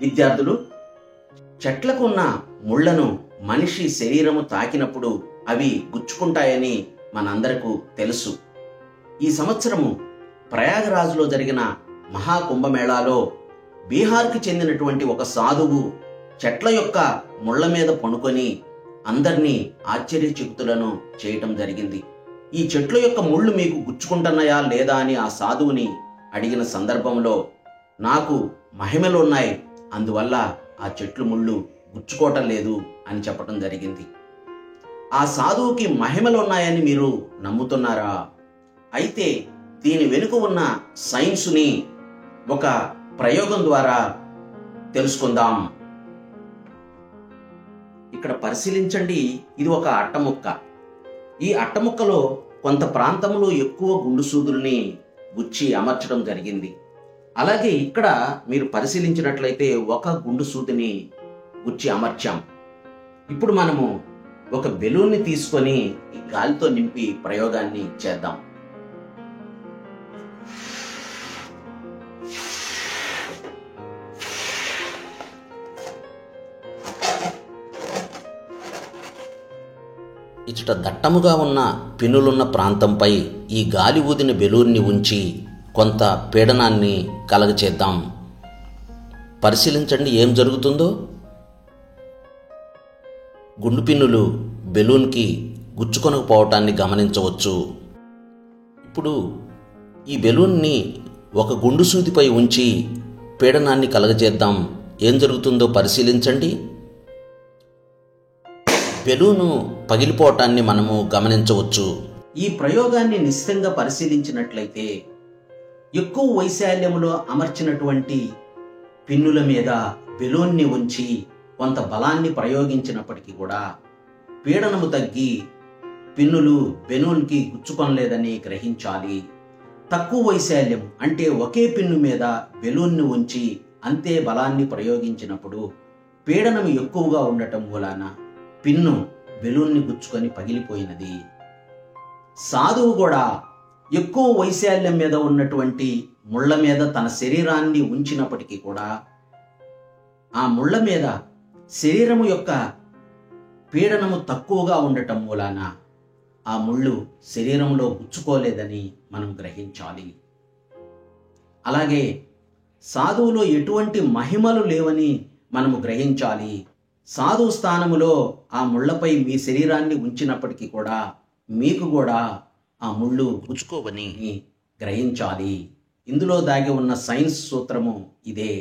విద్యార్థులు, చెట్లకు ఉన్న ముళ్లను మనిషి శరీరము తాకినప్పుడు అవి గుచ్చుకుంటాయని మనందరకు తెలుసు. ఈ సంవత్సరము ప్రయాగరాజ్లో జరిగిన మహాకుంభమేళాలో బీహార్కి చెందినటువంటి ఒక సాధువు చెట్ల యొక్క ముళ్ల మీద పడుకొని అందరినీ ఆశ్చర్యచకితులను చేయటం జరిగింది. ఈ చెట్ల యొక్క ముళ్ళు మీకు గుచ్చుకుంటున్నాయా లేదా అని ఆ సాధువుని అడిగిన సందర్భంలో, నాకు మహిమలు ఉన్నాయి, అందువల్ల ఆ చెట్లు ముళ్ళు గుచ్చుకోవటం లేదు అని చెప్పటం జరిగింది. ఆ సాధువుకి మహిమలు ఉన్నాయని మీరు నమ్ముతున్నారా? అయితే దీని వెనుక ఉన్న సైన్సుని ఒక ప్రయోగం ద్వారా తెలుసుకుందాం. ఇక్కడ పరిశీలించండి, ఇది ఒక అట్టముక్క. ఈ అట్టముక్కలో కొంత ప్రాంతంలో ఎక్కువ గుండు సూదుల్ని గుచ్చి అమర్చడం జరిగింది. అలాగే ఇక్కడ మీరు పరిశీలించినట్లయితే ఒక గుండు సూదిని గుచ్చి అమర్చాం. ఇప్పుడు మనము ఒక బెలూన్ని తీసుకొని ఈ గాలితో నింపి ప్రయోగాన్ని చేద్దాం. ఇచ్చట దట్టముగా ఉన్న పిన్నులున్న ప్రాంతంపై ఈ గాలి ఊదిన బెలూన్ని ఉంచి కొంత పీడనాన్ని కలగచేద్దాం. పరిశీలించండి ఏం జరుగుతుందో. గుండు పిన్నులు బెలూన్కి గుచ్చుకొనకపోవటాన్ని గమనించవచ్చు. ఇప్పుడు ఈ బెలూన్ని ఒక గుండు సూదిపై ఉంచి పీడనాన్ని కలగజేద్దాం. ఏం జరుగుతుందో పరిశీలించండి. బెలూను పగిలిపోవటాన్ని మనము గమనించవచ్చు. ఈ ప్రయోగాన్ని నిశ్చితంగా పరిశీలించినట్లయితే ఎక్కువ వైశాల్యములో అమర్చినటువంటి పిన్నుల మీద బెలూన్ని ఉంచి కొంత బలాన్ని ప్రయోగించినప్పటికీ కూడా పీడనము తగ్గి పిన్నులు బెలూన్కి గుచ్చుకొనలేదని గ్రహించాలి. తక్కువ వైశాల్యం అంటే ఒకే పిన్ను మీద బెలూన్ను ఉంచి అంతే బలాన్ని ప్రయోగించినప్పుడు పీడనం ఎక్కువగా ఉండటం మూలాన పిన్ను బెలూన్ని గుచ్చుకొని పగిలిపోయినది. సాధువు కూడా ఎక్కువ వైశాల్యం మీద ఉన్నటువంటి ముళ్ళ మీద తన శరీరాన్ని ఉంచినప్పటికీ కూడా ఆ ముళ్ళ మీద శరీరము యొక్క పీడనము తక్కువగా ఉండటం మూలాన ఆ ముళ్ళు శరీరంలో గుచ్చుకోలేదని మనం గ్రహించాలి. అలాగే సాధువులో ఎటువంటి మహిమలు లేవని మనము గ్రహించాలి. సాధువు స్థానములో ఆ ముళ్ళపై మీ శరీరాన్ని ఉంచినప్పటికీ కూడా మీకు కూడా ఆ ముళ్ళు గుచ్చుకోవని గ్రహించాలి. ఇందులో దాగి ఉన్న సైన్స్ సూత్రము ఇదే.